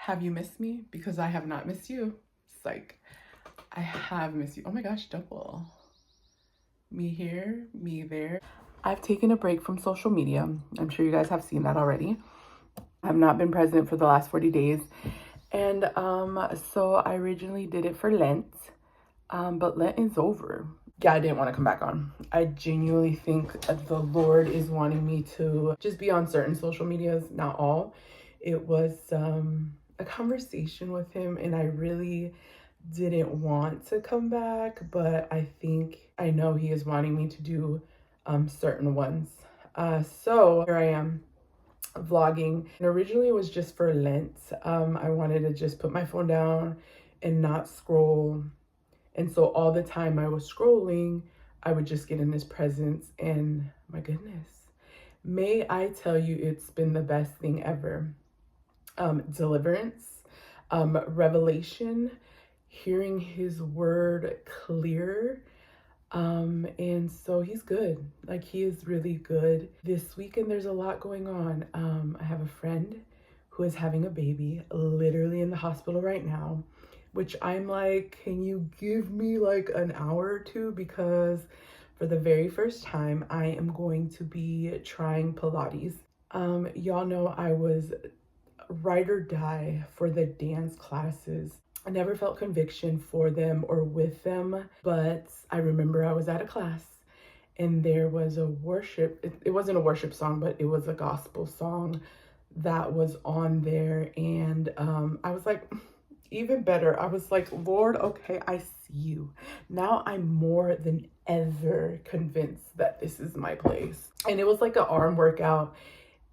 Have you missed me? Because I have not missed you. Psych. I have missed you. Oh my gosh, double. Me here, me there. I've taken a break from social media. I'm sure you guys have seen that already. I've not been present for the last 40 days. And so I originally did it for Lent, but Lent is over. Yeah, I didn't want to come back on. I genuinely think the Lord is wanting me to just be on certain social medias, not all. It was a conversation with him, and I really didn't want to come back, but I know he is wanting me to do certain ones. So here I am vlogging, and originally it was just for Lent. I wanted to just put my phone down and not scroll, and so all the time I was scrolling, I would just get in his presence, and my goodness, may I tell you, it's been the best thing ever. Deliverance, revelation, hearing his word clear. And so he's good. Like, he is really good. This weekend there's a lot going on. I have a friend who is having a baby, literally in the hospital right now, which I'm like, can you give me like an hour or two? Because for the very first time, I am going to be trying Pilates. Y'all know I was ride or die for the dance classes. I never felt conviction for them or with them, but I remember I was at a class and there was a worship, it wasn't a worship song, but it was a gospel song that was on there. And I was like, even better, I was like, Lord, okay, I see you. Now I'm more than ever convinced that this is my place. And it was like an arm workout,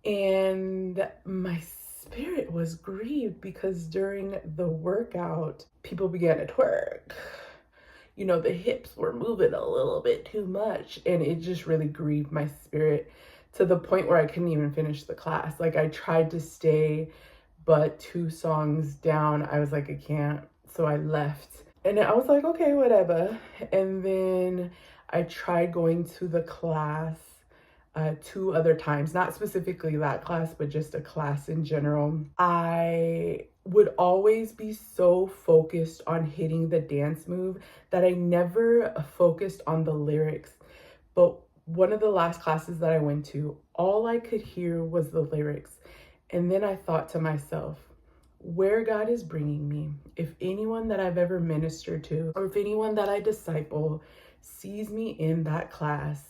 and my spirit was grieved because during the workout, people began to twerk. You know, the hips were moving a little bit too much, and it just really grieved my spirit to the point where I couldn't even finish the class. Like, I tried to stay, but 2 songs down, I was like, I can't. So I left, and I was like, okay, whatever. And then I tried going to the class 2 other times, not specifically that class, but just a class in general. I would always be so focused on hitting the dance move that I never focused on the lyrics. But one of the last classes that I went to, all I could hear was the lyrics. And then I thought to myself, where God is bringing me, if anyone that I've ever ministered to, or if anyone that I disciple sees me in that class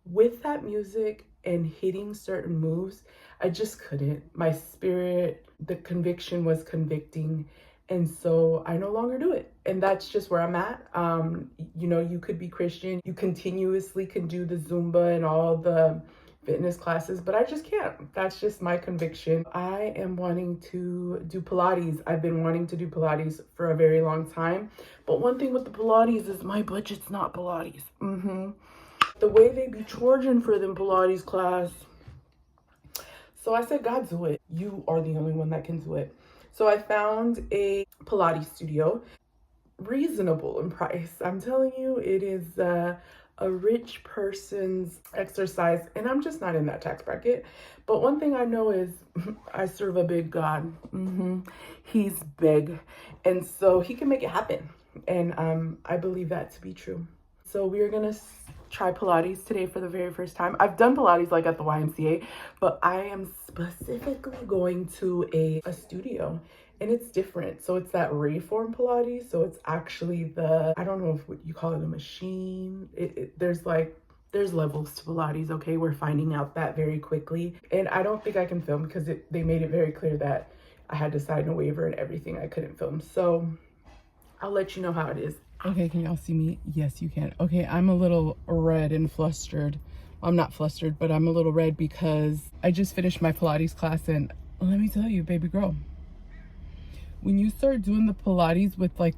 with that music and hitting certain moves, I just couldn't. My spirit, the conviction was convicting, and so I no longer do it. And that's just where I'm at. You know, you could be Christian, you continuously can do the Zumba and all the fitness classes, but I just can't. That's just my conviction. I am wanting to do Pilates. I've been wanting to do Pilates for a very long time, but one thing with the Pilates is my budget's not Pilates. The way they be charging for them Pilates class. So I said, God, do it. You are the only one that can do it. So I found a Pilates studio, reasonable in price. I'm telling you, it is a rich person's exercise, and I'm just not in that tax bracket. But one thing I know is I serve a big God. He's big, and so he can make it happen. And I believe that to be true. So we are gonna try Pilates today for the very first time. I've done Pilates like at the YMCA, but I am specifically going to a studio, and it's different. So it's that Reform Pilates. So it's actually I don't know if you call it a machine. There's levels to Pilates, okay? We're finding out that very quickly. And I don't think I can film because they made it very clear that I had to sign a waiver and everything. I couldn't film. So I'll let you know how it is. Okay, can y'all see me? Yes, you can. Okay, I'm a little red and flustered. Well, I'm not flustered, but I'm a little red because I just finished my Pilates class, and let me tell you, baby girl, when you start doing the Pilates with like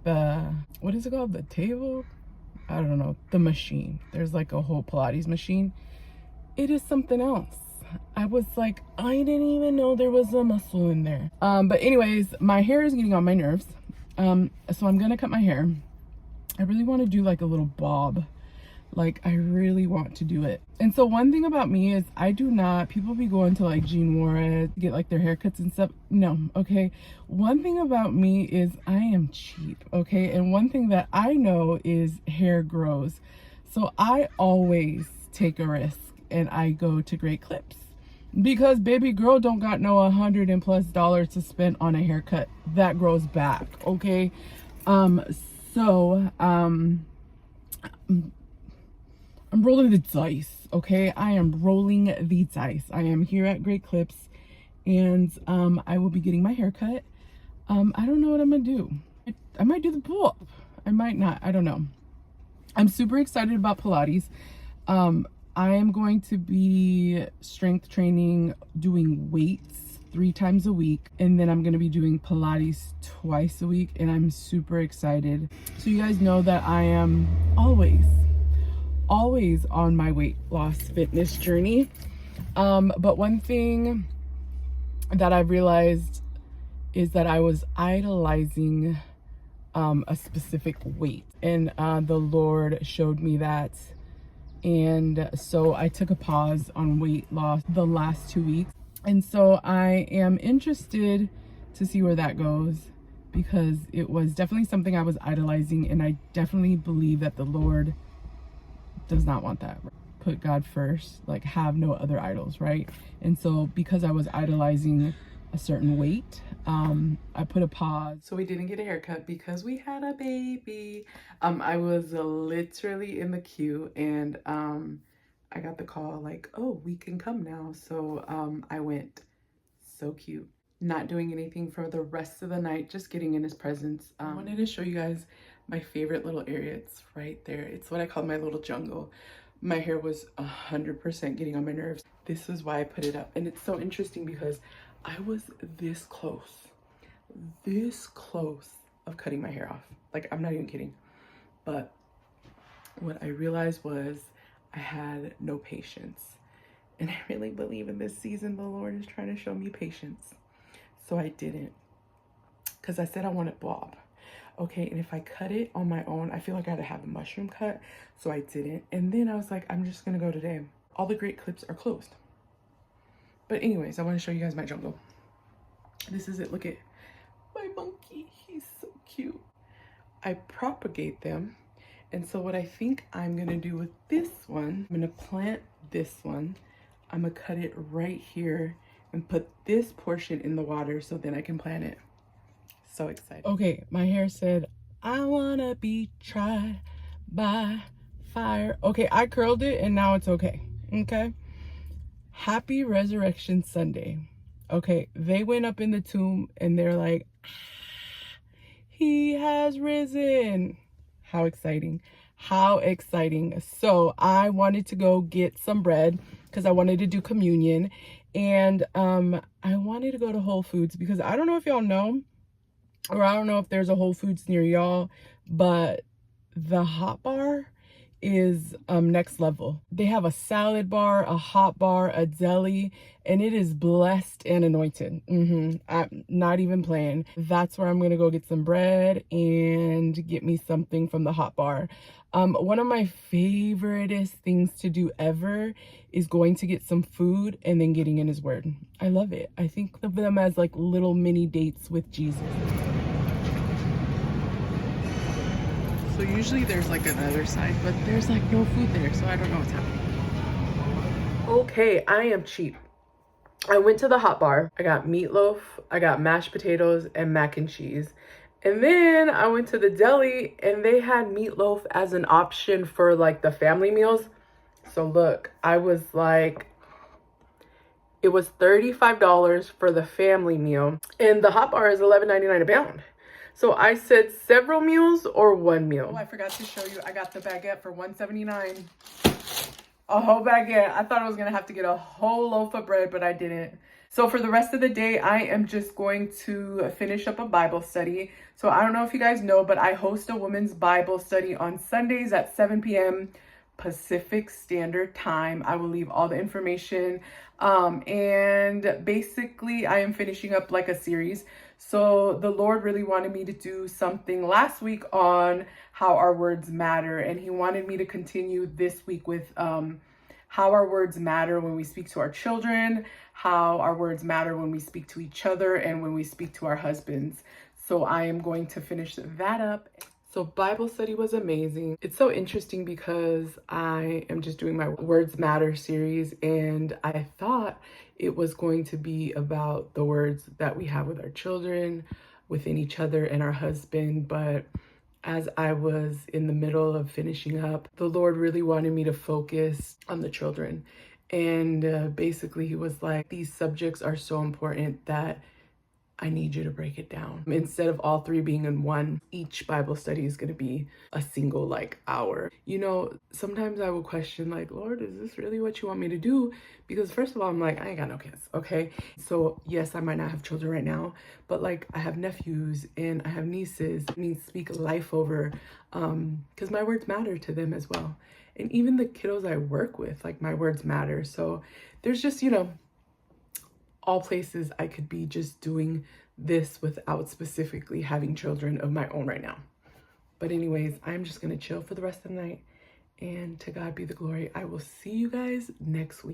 what is it called? The table? I don't know, the machine. There's like a whole Pilates machine. It is something else. I was like, I didn't even know there was a muscle in there. But anyways, my hair is getting on my nerves. So I'm gonna cut my hair. I really want to do like a little bob, Like, I really want to do it. And so one thing about me is I do not, people be going to like Jean Warren, get like their haircuts and stuff. No, okay. One thing about me is I am cheap, okay? And one thing that I know is hair grows. So I always take a risk and I go to Great Clips. Because baby girl don't got no $100+ to spend on a haircut that grows back, okay? I'm rolling the dice, okay? I am rolling the dice. I am here at Great Clips, and I will be getting my haircut. I don't know what I'm gonna do. I might do the pull-up. I might not. I don't know. I'm super excited about Pilates. I am going to be strength training, doing weights 3 times a week, and then I'm going to be doing Pilates twice a week, and I'm super excited. So you guys know that I am always on my weight loss fitness journey. But one thing that I realized is that I was idolizing a specific weight, and the Lord showed me that. And so I took a pause on weight loss the last 2 weeks. And so I am interested to see where that goes, because it was definitely something I was idolizing, and I definitely believe that the Lord does not want that. Put God first, like have no other idols, right? And so because I was idolizing a certain weight, I put a pause. So we didn't get a haircut because we had a baby. I was literally in the queue, and I got the call like, oh, we can come now. So I went. So cute. Not doing anything for the rest of the night, just getting in his presence. I wanted to show you guys my favorite little area. It's right there. It's what I call my little jungle. My hair was 100% getting on my nerves. This is why I put it up. And it's so interesting because I was this close of cutting my hair off. Like, I'm not even kidding. But what I realized was I had no patience. And I really believe in this season, the Lord is trying to show me patience. So I didn't, because I said I wanted bob. Okay, and if I cut it on my own, I feel like I had to have a mushroom cut. So I didn't. And then I was like, I'm just going to go today. All the Great Clips are closed. But anyways, I want to show you guys my jungle. This is it. Look at my monkey. He's so cute. I propagate them. And so what I think I'm going to do with this one, I'm going to plant this one. I'm going to cut it right here and put this portion in the water so then I can plant it. So excited. Okay, my hair said, I want to be tried by fire. Okay, I curled it and now it's okay. Okay. Happy Resurrection Sunday. Okay, they went up in the tomb and they're like, he has risen. How exciting. How exciting. So I wanted to go get some bread because I wanted to do communion, and I wanted to go to Whole Foods because I don't know if y'all know, or I don't know if there's a Whole Foods near y'all, but the hot bar is next level. They have a salad bar, a hot bar, a deli, and it is blessed and anointed. I'm not even playing. That's where I'm gonna go get some bread and get me something from the hot bar. One of my favoriteest things to do ever is going to get some food and then getting in his word. I love it. I think of them as like little mini dates with Jesus. So usually there's like another side, but there's like no food there, so I don't know what's happening. Okay, I am cheap. I went to the hot bar. I got meatloaf, I got mashed potatoes and mac and cheese. And then I went to the deli and they had meatloaf as an option for like the family meals. So look, I was like, it was $35 for the family meal, and the hot bar is $11.99 a pound. So I said several meals or one meal. Oh, I forgot to show you. I got the baguette for $1.79. A whole baguette. I thought I was going to have to get a whole loaf of bread, but I didn't. So for the rest of the day, I am just going to finish up a Bible study. So I don't know if you guys know, but I host a women's Bible study on Sundays at 7 p.m. Pacific Standard Time. I will leave all the information. And basically, I am finishing up like a series. So the Lord really wanted me to do something last week on how our words matter. And He wanted me to continue this week with how our words matter when we speak to our children, how our words matter when we speak to each other, and when we speak to our husbands. So I am going to finish that up. So Bible study was amazing. It's so interesting because I am just doing my Words Matter series, and I thought it was going to be about the words that we have with our children, within each other, and our husband. But as I was in the middle of finishing up, the Lord really wanted me to focus on the children. And basically, He was like, these subjects are so important that I need you to break it down. Instead of all three being in one, each Bible study is going to be a single like hour. You know, sometimes I will question like, Lord, is this really what you want me to do? Because first of all, I'm like, I ain't got no kids, okay? So yes, I might not have children right now, but like I have nephews and I have nieces. I need to speak life over because my words matter to them as well. And even the kiddos I work with, like my words matter. So there's just, you know, all places I could be just doing this without specifically having children of my own right now. But anyways, I'm just gonna chill for the rest of the night, and to God be the glory. I will see you guys next week.